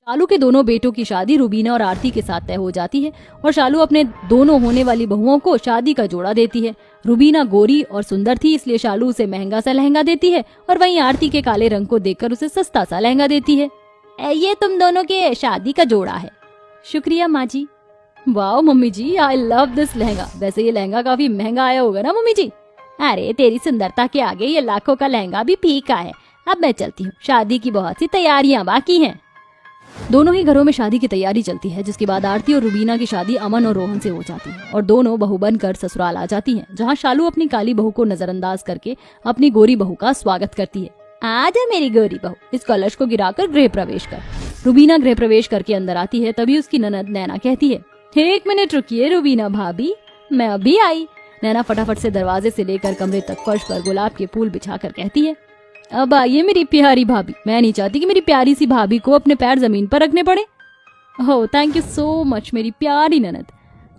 शालू के दोनों बेटों की शादी रुबीना और आरती के साथ तय हो जाती है और शालू अपने दोनों होने वाली बहुओं को शादी का जोड़ा देती है। रुबीना गोरी और सुंदर थी, इसलिए शालू उसे महंगा सा लहंगा देती है और वहीं आरती के काले रंग को देखकर उसे सस्ता सा लहंगा देती है। ये तुम दोनों के शादी का जोड़ा है। शुक्रिया माँ जी। वाह मम्मी जी, आई लव दिस लहंगा। वैसे ये लहंगा काफी महंगा आया होगा ना मम्मी जी? अरे तेरी सुंदरता के आगे ये लाखों का लहंगा भी फीका है। अब मैं चलती हूँ, शादी की बहुत सी तैयारियां बाकी हैं। दोनों ही घरों में शादी की तैयारी चलती है, जिसके बाद आरती और रुबीना की शादी अमन और रोहन से हो जाती है और दोनों बहू बनकर ससुराल आ जाती हैं, जहां शालू अपनी काली बहू को नजरअंदाज करके अपनी गोरी बहू का स्वागत करती है। आजा मेरी गोरी बहू, इस कलश को गिराकर गृह प्रवेश कर। रुबीना गृह प्रवेश करके अंदर आती है, तभी उसकी ननद नैना कहती है, 1 मिनट रुकिए रुबीना भाभी, मैं अभी आई। नैना फटाफट से दरवाजे से लेकर कमरे तक फर्श पर गुलाब के फूल बिछाकर कहती है, अब आइए मेरी प्यारी भाभी, मैं नहीं चाहती कि मेरी प्यारी सी भाभी को अपने पैर जमीन पर रखने पड़े। हो थैंक यू सो मच मेरी प्यारी ननद।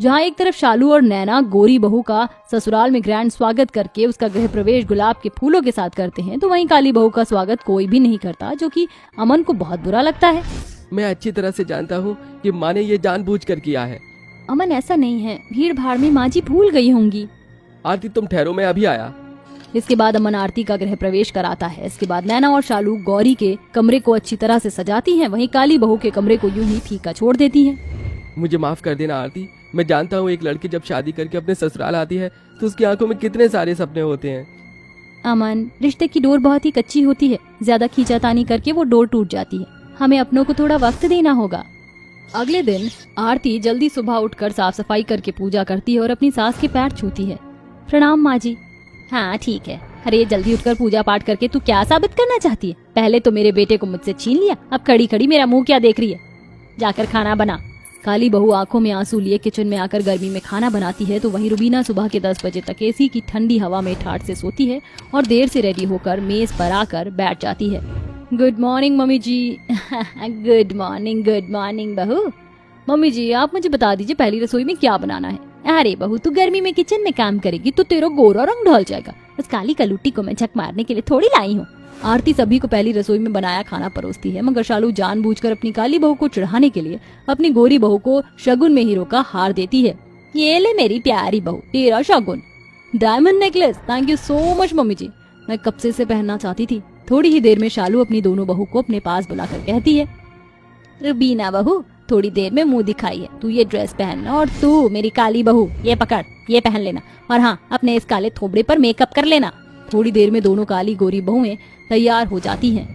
जहाँ एक तरफ शालू और नैना गोरी बहू का ससुराल में ग्रैंड स्वागत करके उसका गृह प्रवेश गुलाब के फूलों के साथ करते हैं, तो वहीं काली बहू का स्वागत कोई भी नहीं करता, जो कि अमन को बहुत बुरा लगता है। मैं अच्छी तरह से जानता हूँ कि माँ ने ये जानबूझकर किया है। अमन ऐसा नहीं है, भीड़ भाड़ में माँ जी भूल गई होंगी। आरती तुम ठहरो, मैं अभी आया। इसके बाद अमन आरती का गृह प्रवेश कराता है। इसके बाद नैना और शालू गौरी के कमरे को अच्छी तरह से सजाती हैं, वहीं काली बहू के कमरे को यूं ही फीका छोड़ देती हैं। मुझे माफ कर देना आरती, मैं जानता हूँ एक लड़की जब शादी करके अपने ससुराल आती है तो उसकी आंखों में कितने सारे सपने होते हैं। अमन, रिश्ते की डोर बहुत ही कच्ची होती है, ज्यादा खींचातानी करके वो डोर टूट जाती है। हमें अपनों को थोड़ा वक्त देना होगा। अगले दिन आरती जल्दी सुबह उठकर साफ सफाई करके पूजा करती है और अपनी सास के पैर छूती है। प्रणाम माँ जी। हाँ ठीक है। अरे जल्दी उठकर पूजा पाठ करके तू क्या साबित करना चाहती है? पहले तो मेरे बेटे को मुझसे छीन लिया, अब खड़ी खड़ी मेरा मुंह क्या देख रही है? जाकर खाना बना। काली बहू आंखों में आंसू लिए किचन में आकर गर्मी में खाना बनाती है, तो वहीं रुबीना सुबह के 10 बजे तक एसी की ठंडी हवा में ठाठ से सोती है और देर से रेडी होकर मेज पर आकर बैठ जाती है। गुड मॉर्निंग मम्मी जी। गुड मॉर्निंग बहू। मम्मी जी आप मुझे बता दीजिए पहली रसोई में क्या बनाना है? अरे बहू तू गर्मी में किचन में काम करेगी तो तेरा गोरा रंग ढल जाएगा। उस काली कलूटी को मैं झक मारने के लिए थोड़ी लाई हूँ। आरती सभी को पहली रसोई में बनाया खाना परोसती है, मगर शालू जानबूझकर अपनी काली बहू को चिढ़ाने के लिए अपनी गोरी बहू को शगुन में हीरो का हार देती है। ये ले मेरी प्यारी बहू, तेरा शगुन diamond necklace. Thank you so much mummy ji, मैं कब से इसे पहनना चाहती थी। थोड़ी ही देर में शालू अपनी दोनों बहू को अपने पास बुलाकर कहती है, रुबीना बहू थोड़ी देर में मुंह दिखाई है, तू ये ड्रेस पहनना और तू मेरी काली बहू ये पकड़, ये पहन लेना और हाँ अपने इस काले थोबड़े पर मेकअप कर लेना। थोड़ी देर में दोनों काली गोरी बहुएं तैयार हो जाती हैं।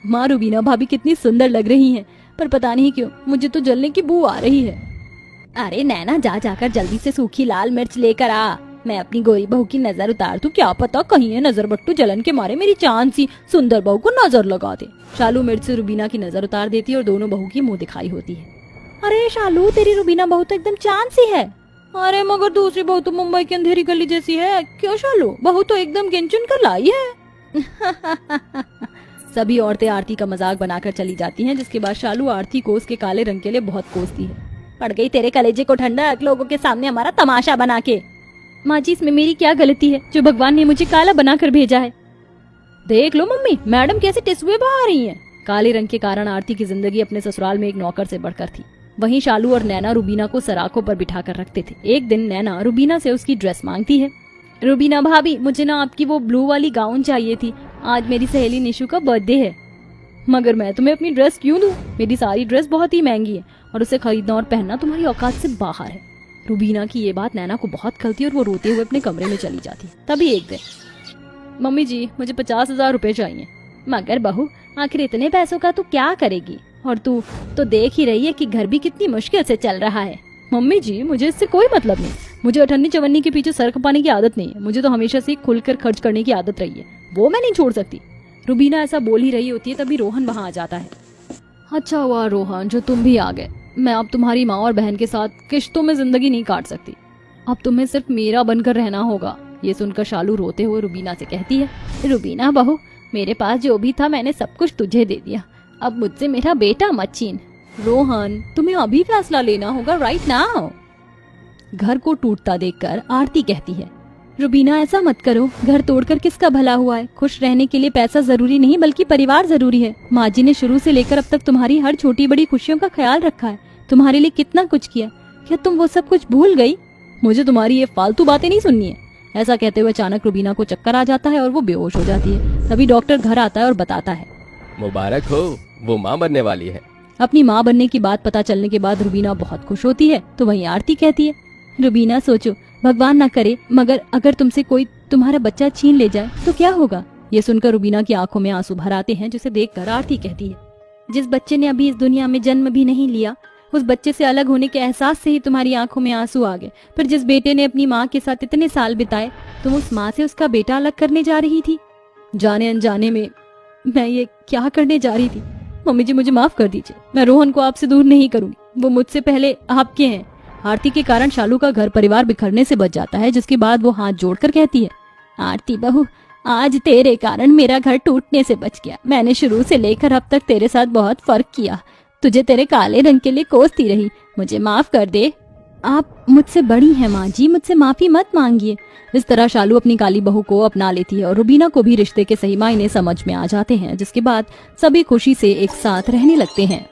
माँ रुबीना भाभी कितनी सुंदर लग रही हैं, पर पता नहीं क्यों मुझे तो जलने की बू आ रही है। अरे नैना जा जाकर जल्दी से सूखी लाल मिर्च लेकर आ, मैं अपनी गोरी बहू की नजर उतार दूं, क्या पता कहीं ये नजर बट्टू जलन के मारे मेरी चांद सी सुंदर बहू को नजर लगा दे। शालू मिर्च से रुबीना की नजर उतार देती है और दोनों बहू की मुंह दिखाई होती है। अरे शालू तेरी रुबीना बहू तो एकदम चांद सी है। अरे मगर दूसरी बहू तो मुंबई की अंधेरी गली जैसी है। क्यों शालू, बहू तो एकदम गिनचुन कर लाई है। सभी औरतें आरती का मजाक बनाकर चली जाती हैं, जिसके बाद शालू आरती को उसके काले रंग के लिए बहुत कोसती है। पड़ गई तेरे कलेजे को ठंडक, लोगों के सामने हमारा तमाशा बना के। माँ जी इसमें मेरी क्या गलती है जो भगवान ने मुझे काला बनाकर भेजा है? देख लो मम्मी, मैडम कैसे टिसुए बहा रही हैं। काले रंग के कारण आरती की जिंदगी अपने ससुराल में एक नौकर से बढ़कर थी। वहीं शालू और नैना रुबीना को सराखों पर बिठाकर रखते थे। एक दिन नैना रुबीना से उसकी ड्रेस मांगती है। रुबीना भाभी मुझे ना आपकी वो ब्लू वाली गाउन चाहिए थी, आज मेरी सहेली निशु का बर्थडे है। मगर मैं तुम्हें अपनी ड्रेस क्यों दूं? मेरी सारी ड्रेस बहुत ही महंगी है और उसे खरीदना और पहनना तुम्हारी औकात से बाहर है। रुबीना की ये बात नैना को बहुत खलती और वो रोते हुए अपने कमरे में चली जाती। तभी एक दिन, मम्मी जी मुझे 50,000 रुपए चाहिए। मगर बहू आखिर इतने पैसों का तू क्या करेगी? और तू तो देख ही रही है कि घर भी कितनी मुश्किल से चल रहा है। मम्मी जी मुझे इससे कोई मतलब नहीं, मुझे अठन्नी चवन्नी के पीछे सर खपाने की आदत नहीं है। मुझे तो हमेशा से खुलकर खर्च करने की आदत रही है, वो मैं नहीं छोड़ सकती। रुबीना ऐसा बोल ही रही होती है, तभी रोहन वहाँ आ जाता है। अच्छा हुआ रोहन जो तुम भी आ गए, मैं अब तुम्हारी माँ और बहन के साथ किश्तों में जिंदगी नहीं काट सकती, अब तुम्हें सिर्फ मेरा बनकर रहना होगा। ये सुनकर शालू रोते हुए रुबीना से कहती है, रुबीना बहू मेरे पास जो भी था मैंने सब कुछ तुझे दे दिया, अब मुझसे मेरा बेटा मत छीन। रोहन तुम्हें अभी फैसला लेना होगा, राइट नाउ। घर को टूटता देखकर आरती कहती है, रुबीना ऐसा मत करो, घर तोड़कर किसका भला हुआ है। खुश रहने के लिए पैसा जरूरी नहीं बल्कि परिवार जरूरी है। माँ जी ने शुरू से लेकर अब तक तुम्हारी हर छोटी बड़ी खुशियों का ख्याल रखा है, तुम्हारे लिए कितना कुछ किया। क्या तुम वो सब कुछ भूल गई? मुझे तुम्हारी ये फालतू बातें नहीं सुननी है। ऐसा कहते हुए अचानक रुबीना को चक्कर आ जाता है और वो बेहोश हो जाती है। तभी डॉक्टर घर आता है और बताता है, मुबारक हो, वो माँ बनने वाली है। अपनी माँ बनने की बात पता चलने के बाद रुबीना बहुत खुश होती है। तो वहीं आरती कहती है, रुबीना सोचो, भगवान ना करे मगर अगर तुमसे कोई तुम्हारा बच्चा छीन ले जाए तो क्या होगा। ये सुनकर रुबीना की आंखों में आंसू भर आते हैं, जिसे देखकर आरती कहती है, जिस बच्चे ने अभी इस दुनिया में जन्म भी नहीं लिया, उस बच्चे से अलग होने के एहसास से ही तुम्हारी आंखों में आंसू आ गए। पर जिस बेटे ने अपनी माँ के साथ इतने साल बिताए, तुम उस माँ से उसका बेटा अलग करने जा रही थी। जाने अनजाने में मैं ये क्या करने जा रही थी। मम्मी जी मुझे माफ कर दीजिए, मैं रोहन को आपसे दूर नहीं करूंगी, वो मुझसे पहले आपके हैं। आरती के कारण शालू का घर परिवार बिखरने से बच जाता है, जिसके बाद वो हाथ जोड़कर कहती है, आरती बहू, आज तेरे कारण मेरा घर टूटने से बच गया। मैंने शुरू से लेकर अब तक तेरे साथ बहुत फर्क किया, तुझे तेरे काले रंग के लिए कोसती रही, मुझे माफ कर दे। आप मुझसे बड़ी हैं माँ जी, मुझसे माफी मत मांगिए। इस तरह शालू अपनी काली बहू को अपना लेती है और रुबीना को भी रिश्ते के सही मायने समझ में आ जाते हैं, जिसके बाद सभी खुशी से एक साथ रहने लगते हैं।